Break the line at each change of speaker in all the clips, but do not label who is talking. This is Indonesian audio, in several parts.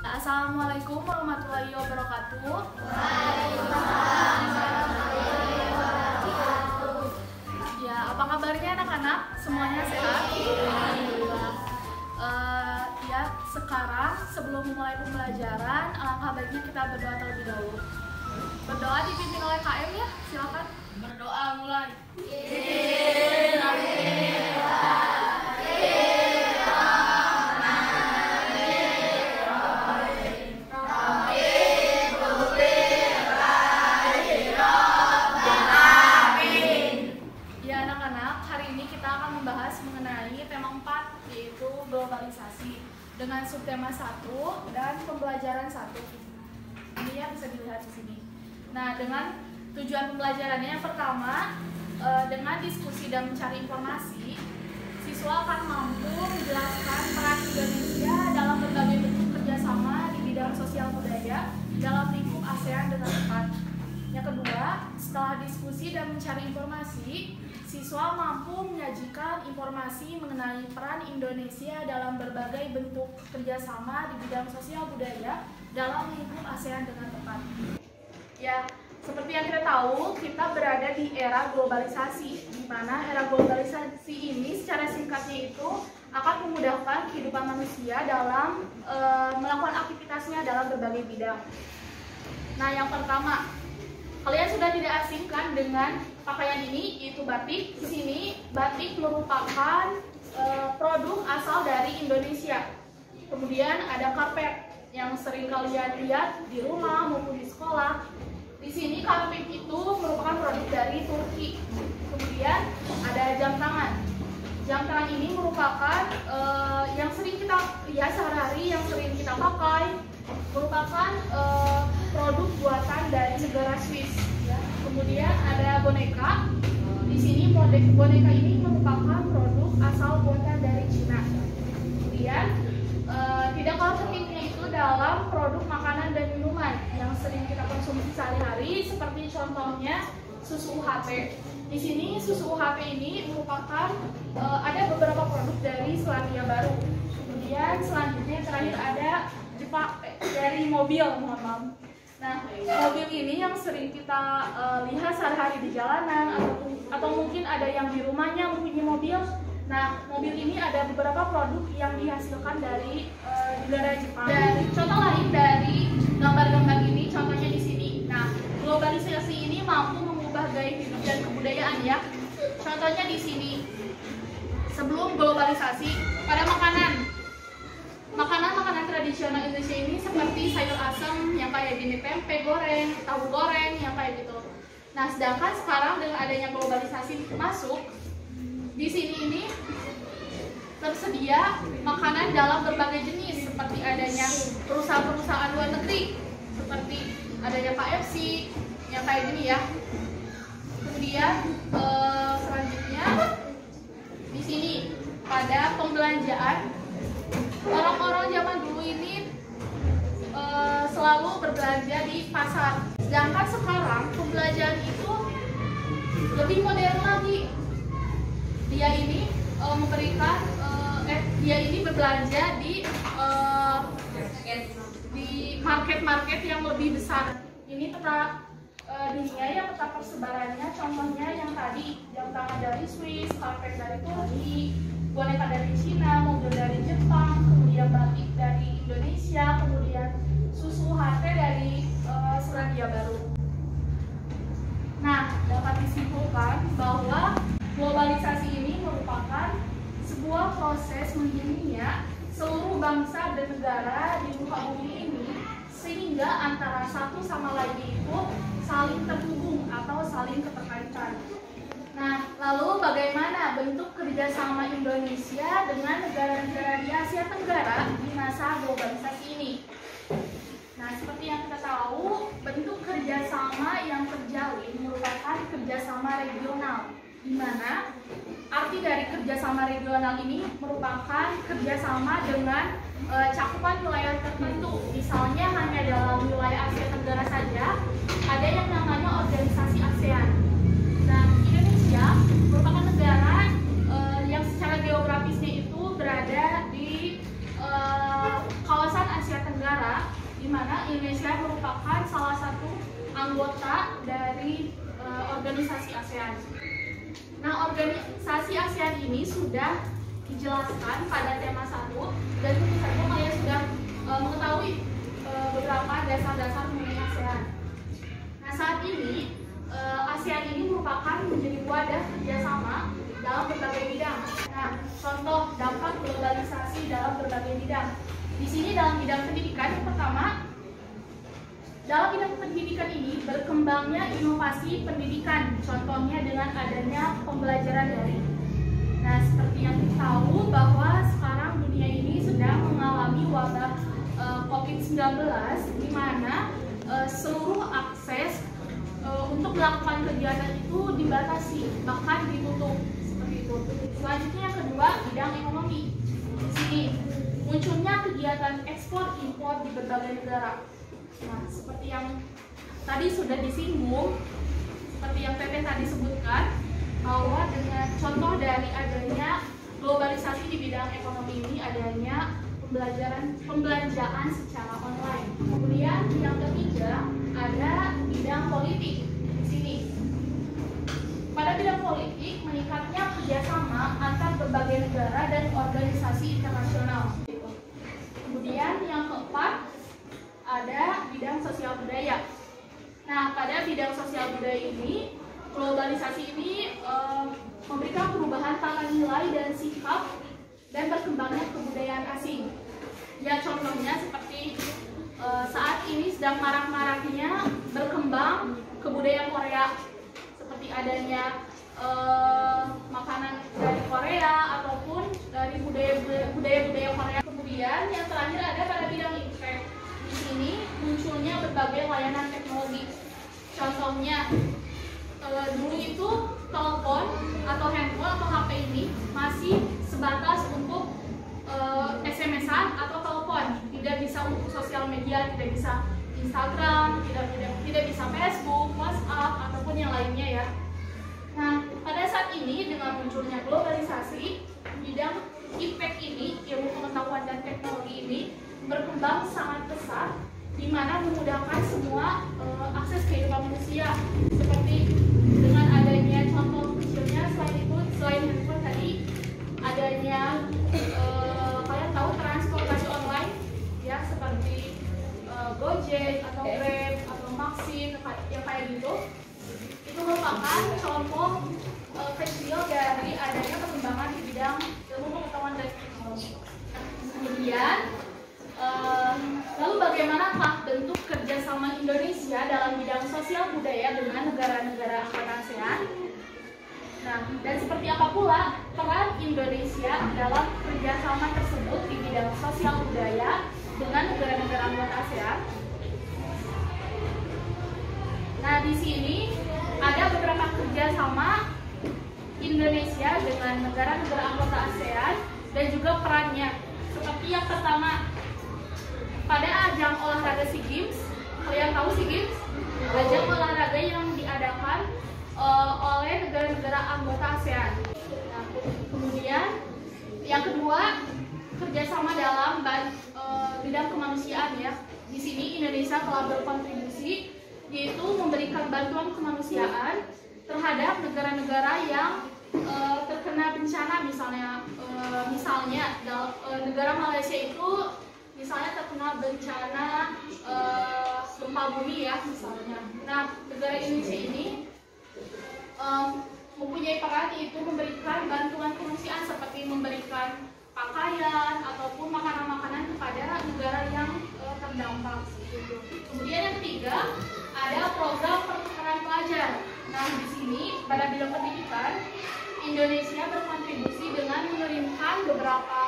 Assalamualaikum warahmatullahi wabarakatuh. Ya, apa kabarnya anak-anak? Semuanya sehat? Alhamdulillah. Ya, sekarang sebelum memulai pembelajaran, alangkah baiknya kita berdoa terlebih dahulu. Berdoa dipimpin oleh KM ya, silakan. Berdoa mulai. Yaitu globalisasi dengan subtema 1 dan pembelajaran 1. Ini ya bisa dilihat di sini. Nah, dengan tujuan pembelajarannya yang pertama, dengan diskusi dan mencari informasi, siswa akan mampu menjelaskan peran Indonesia dalam berbagai bentuk kerjasama di bidang sosial budaya dalam lingkup ASEAN dengan tepat. Yang kedua, setelah diskusi dan mencari informasi, siswa mampu menyajikan informasi mengenai peran Indonesia dalam berbagai bentuk kerjasama di bidang sosial budaya dalam lingkup ASEAN dengan tepat. Ya, seperti yang kita tahu, kita berada di era globalisasi, di mana era globalisasi ini secara singkatnya itu akan memudahkan kehidupan manusia dalam melakukan aktivitasnya dalam berbagai bidang. Nah, yang pertama, kalian sudah tidak asing kan dengan pakaian ini, yaitu batik. Di sini batik merupakan produk asal dari Indonesia. Kemudian ada karpet yang sering kalian lihat di rumah maupun di sekolah. Di sini karpet itu merupakan produk dari Turki. Kemudian ada jam tangan. Jam tangan ini merupakan yang sering kita lihat sehari-hari, yang sering kita pakai, merupakan produk buatan dari negara Swiss. Ya. Kemudian ada boneka. Di sini boneka ini merupakan produk asal buatan dari Cina. Kemudian tidak kalah pentingnya itu dalam produk makanan dan minuman yang sering kita konsumsi sehari-hari, seperti contohnya susu UHT. Di sini susu UHT ini merupakan ada beberapa produk dari Selandia Baru. Kemudian selanjutnya terakhir ada dari mobil, mohon maaf. Nah, mobil ini yang sering kita lihat sehari-hari di jalanan, atau mungkin ada yang di rumahnya mempunyai mobil. Nah, mobil ini ada beberapa produk yang dihasilkan dari negara Jepang. Dan contoh lain dari gambar-gambar ini, contohnya di sini. Nah, globalisasi ini mampu mengubah gaya hidup dan kebudayaan ya. Contohnya di sini. Sebelum globalisasi, pada makanan tradisional Indonesia ini seperti sayur asem yang kayak gini, tempe goreng, tahu goreng yang kayak gitu. Nah, sedangkan sekarang dengan adanya globalisasi masuk, di sini ini tersedia makanan dalam berbagai jenis, seperti adanya perusahaan-perusahaan luar negeri, seperti adanya KFC yang kayak gini ya. Kemudian selanjutnya di sini pada pembelanjaan, orang-orang zaman dulu ini selalu berbelanja di pasar. Sedangkan sekarang pembelanjaan itu lebih modern lagi. Dia ini berbelanja di market-market yang lebih besar. Ini peta dunia ya, peta persebarannya. Contohnya yang tadi, jam tangan dari Swiss, karpet dari Turki, boneka dari Cina, mobil dari Jepang, kemudian batik dari Indonesia, kemudian susu UHT dari Selandia Baru. Nah, dapat disimpulkan bahwa globalisasi ini merupakan sebuah proses menggininya seluruh bangsa dan negara di muka bumi ini, sehingga antara satu sama lainnya itu saling terhubung atau saling keterkaitan. Nah, lalu bagaimana bentuk kerjasama Indonesia dengan negara-negara di Asia Tenggara di masa globalisasi ini? Nah, seperti yang kita tahu, bentuk kerjasama yang terjalin merupakan kerjasama regional, di mana arti dari kerjasama regional ini merupakan kerjasama dengan cakupan wilayah tertentu. Misalnya hanya dalam wilayah Asia Tenggara saja, ada yang namanya organisasi ASEAN. Nah, Indonesia merupakan negara yang secara geografisnya itu berada negara, di mana Indonesia merupakan salah satu anggota dari organisasi ASEAN. Nah, organisasi ASEAN ini sudah dijelaskan pada tema 1, dan tentu saja kalian sudah mengetahui beberapa dasar-dasar mengenai ASEAN. Nah, saat ini ASEAN ini merupakan menjadi wadah kerjasama dalam berbagai bidang. Nah, contoh dampak globalisasi dalam berbagai bidang. Di sini dalam bidang pendidikan, yang pertama, dalam bidang pendidikan ini berkembangnya inovasi pendidikan, contohnya dengan adanya pembelajaran daring. Nah, seperti yang kita tahu bahwa sekarang dunia ini sedang mengalami wabah COVID-19, di mana seluruh akses untuk melakukan kegiatan itu dibatasi, bahkan ditutup seperti itu. Selanjutnya yang kedua, bidang ekonomi. Di sini munculnya kegiatan ekspor impor di berbagai negara. Nah, seperti yang tadi sudah disinggung, seperti yang Teteh tadi sebutkan, bahwa dengan contoh dari adanya globalisasi di bidang ekonomi ini adanya pembelanjaan secara online. Kemudian yang ketiga ada bidang politik. Di sini pada bidang politik meningkatnya kerjasama antar berbagai negara dan organisasi internasional. Kemudian yang keempat ada bidang sosial budaya. Nah, pada bidang sosial budaya ini, globalisasi ini memberikan perubahan tata nilai dan sikap dan berkembangnya kebudayaan asing. Ya, contohnya seperti saat ini sedang marak-maraknya berkembang kebudayaan Korea, seperti adanya makanan dari Korea ataupun dari budaya-budaya Korea. Kemudian yang terakhir ada pada bidang impact. Di sini munculnya berbagai layanan teknologi. Contohnya dulu itu telepon atau handphone atau HP ini masih sebatas untuk SMS-an atau telepon, tidak bisa untuk sosial media, tidak bisa Instagram, tidak bisa Facebook, WhatsApp ataupun yang lainnya ya. Nah, pada saat ini dengan munculnya globalisasi, bidang impact ini, ilmu pengetahuan dan teknologi ini berkembang sangat pesat, di mana memudahkan semua akses kehidupan manusia, seperti dengan adanya contoh kecilnya selain handphone tadi, adanya kalian tahu transportasi online ya, seperti Gojek atau Grab atau Maxim yang kayak gitu. Itu merupakan contoh kecil dari adanya perkembangan di bidang ilmu pengetahuan dan teknologi. Kemudian lalu bagaimanakah bentuk kerjasama Indonesia dalam bidang sosial budaya dengan negara-negara anggota ASEAN? Nah, dan seperti apa pula peran Indonesia dalam kerjasama tersebut di bidang sosial budaya dengan negara-negara anggota ASEAN? Nah, di sini ada beberapa kerjasama Indonesia dengan negara-negara anggota ASEAN dan juga perannya. Seperti yang pertama, pada ajang olahraga SEA Games, kalian tahu SEA Games? Ajang olahraga yang diadakan oleh negara-negara anggota ASEAN. Nah, kemudian yang kedua, kerjasama dalam bidang kemanusiaan ya. Di sini Indonesia telah berkontribusi, yaitu memberikan bantuan kemanusiaan terhadap negara-negara yang terkena bencana, misalnya negara Malaysia itu misalnya terkena bencana gempa bumi ya misalnya. Nah, negara Indonesia ini mempunyai peran, yaitu memberikan bantuan kemanusiaan seperti memberikan pakaian ataupun makanan-makanan kepada negara yang terdampak. Kemudian yang ketiga ada program pertukaran pelajar. Nah, di sini pada bidang pendidikan Indonesia berkontribusi dengan mengirimkan beberapa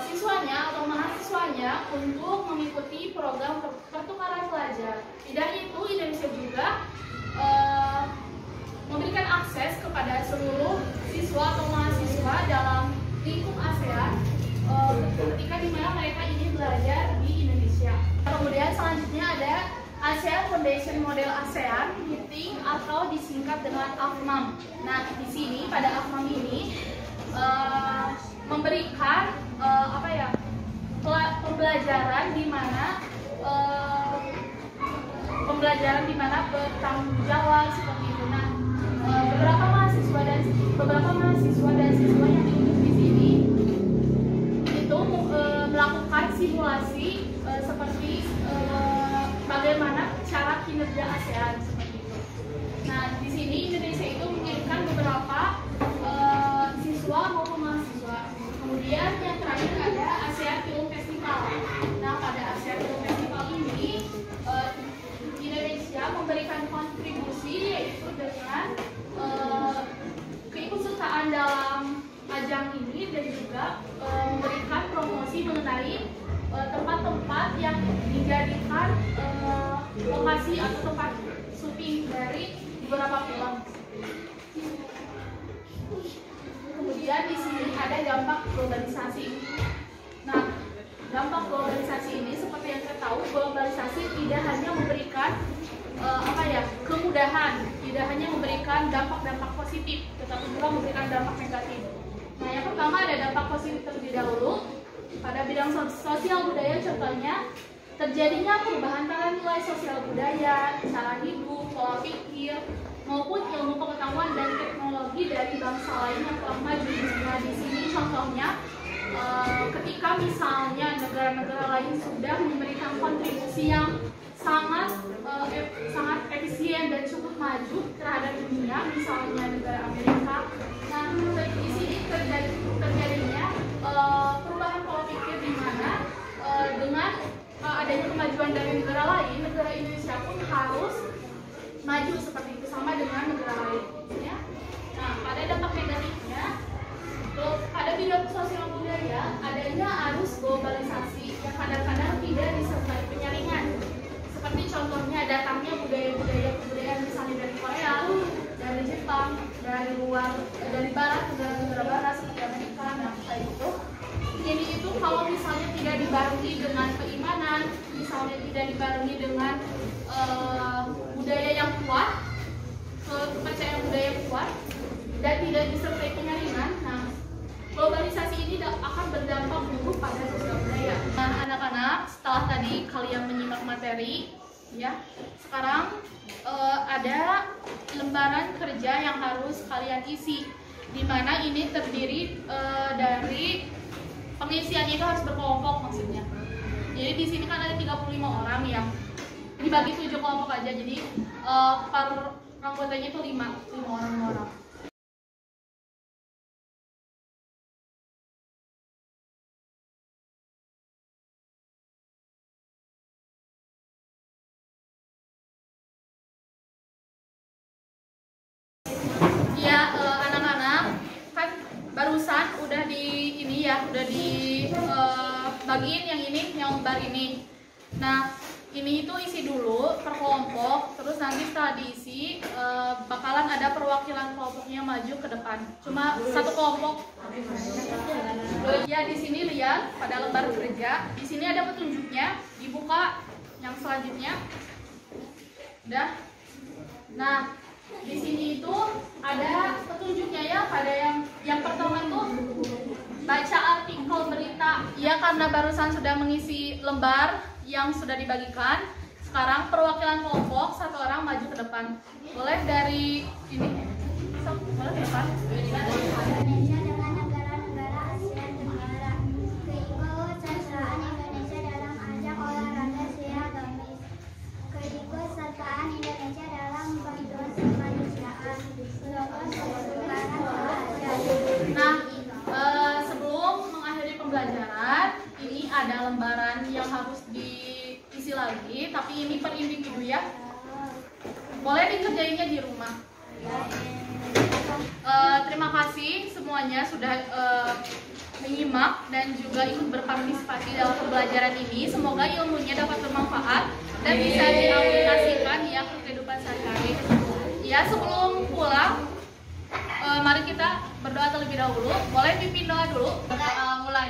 siswanya atau mahasiswanya untuk mengikuti program pertukaran pelajar. Tidak itu, Indonesia juga memberikan akses kepada seluruh siswa atau mahasiswa dalam lingkup ASEAN ketika dimana mereka ingin belajar di Indonesia. Kemudian selanjutnya ada ASEAN Foundation Model ASEAN Meeting atau disingkat dengan AFMAM. Nah, di sini pada AFMAM ini memberikan pembelajaran pembelajaran di mana bertanggung jawab seperti itu. Nah, beberapa mahasiswa dan siswa yang diutus di sini itu melakukan simulasi seperti bagaimana cara kinerja ASEAN seperti itu. Nah, di sini Indonesia itu mengirimkan beberapa siswa maupun mahasiswa. Kemudian yang terakhir ada ASEAN Film Festival. Nah, pada ASEAN Film Festival ini Indonesia memberikan kontribusi yaitu dengan keikutsertaan dalam ajang ini dan juga memberikan promosi mengenai tempat-tempat yang dijadikan lokasi atau tempat syuting dari beberapa film. Kemudian di sini ada dampak globalisasi. Nah, dampak globalisasi ini seperti yang kita tahu, globalisasi tidak hanya memberikan kemudahan, tidak hanya memberikan dampak-dampak positif, tetapi juga memberikan dampak negatif. Nah, yang pertama ada dampak positif terlebih dahulu. Pada bidang sosial budaya contohnya terjadinya perubahan tata nilai sosial budaya, cara hidup, pola pikir, maupun ilmu pengetahuan dan teknologi dari bangsa lain yang telah maju. Nah, di sini contohnya ketika misalnya negara-negara lain sudah memberikan kontribusi yang sangat efisien dan cukup maju terhadap dunia, misalnya negara Amerika. Nah, di sini terjadinya perubahan pola pikir di mana dengan adanya kemajuan dari negara lain, negara Indonesia pun harus maju seperti itu sama dengan negara lain. Ya. Nah, pada dampak negatifnya, pada bidang sosial budaya adanya arus globalisasi yang kadang-kadang tidak disertai penyaringan. Seperti contohnya datangnya budaya-budaya misalnya dari Korea, dari Jepang, dari barat, negara-negara barat seperti Amerika, nah kayak gitu. Ini itu kalau misalnya tidak dibarengi dengan keimanan, misalnya tidak dibarengi dengan budaya yang kuat, kepercayaan budaya yang kuat, dan tidak disertai penyaringan, nah globalisasi ini akan berdampak buruk pada sosial budaya. Nah, anak-anak, setelah tadi kalian menyimak materi, ya, sekarang ada lembaran kerja yang harus kalian isi, di mana ini terdiri dari pengisiannya itu harus berkelompok maksudnya. Jadi di sini kan ada 35 orang yang dibagi 7 kelompok aja, jadi per anggotanya itu 5 orang. Ya, anak-anak kan barusan udah dibagiin yang ini, yang lembar ini. Nah, ini itu isi dulu per kelompok, terus nanti setelah diisi bakalan ada perwakilan kelompoknya maju ke depan. Cuma satu kelompok. Ya, di sini lihat pada lembar kerja, di sini ada petunjuknya, dibuka yang selanjutnya. Udah. Nah, di sini itu ada petunjuknya ya, pada yang pertama itu baca artikel berita. Ya, karena barusan sudah mengisi lembar yang sudah dibagikan, sekarang perwakilan kelompok satu orang maju ke depan. Boleh dari ini? Boleh ke depan?
Indonesia dengan negara-negara ASEAN Tenggara, keikutsertaan Indonesia dalam ajang olahraga Sea Games, keikutsertaan Indonesia dalam bantuan kemanusiaan, lolos kesukaran olahraga.
Nah, sebelum mengakhiri pembelajaran, ini ada lembaran yang harus diisi lagi, tapi ini per individu ya. Boleh dikerjainnya di rumah. Terima kasih semuanya sudah menyimak dan juga ikut berpartisipasi dalam pembelajaran ini. Semoga ilmunya dapat bermanfaat dan bisa diaplikasikan ya ke kehidupan sehari-hari. Ya, sebelum pulang, mari kita berdoa terlebih dahulu. Boleh pimpin doa dulu? Mulai.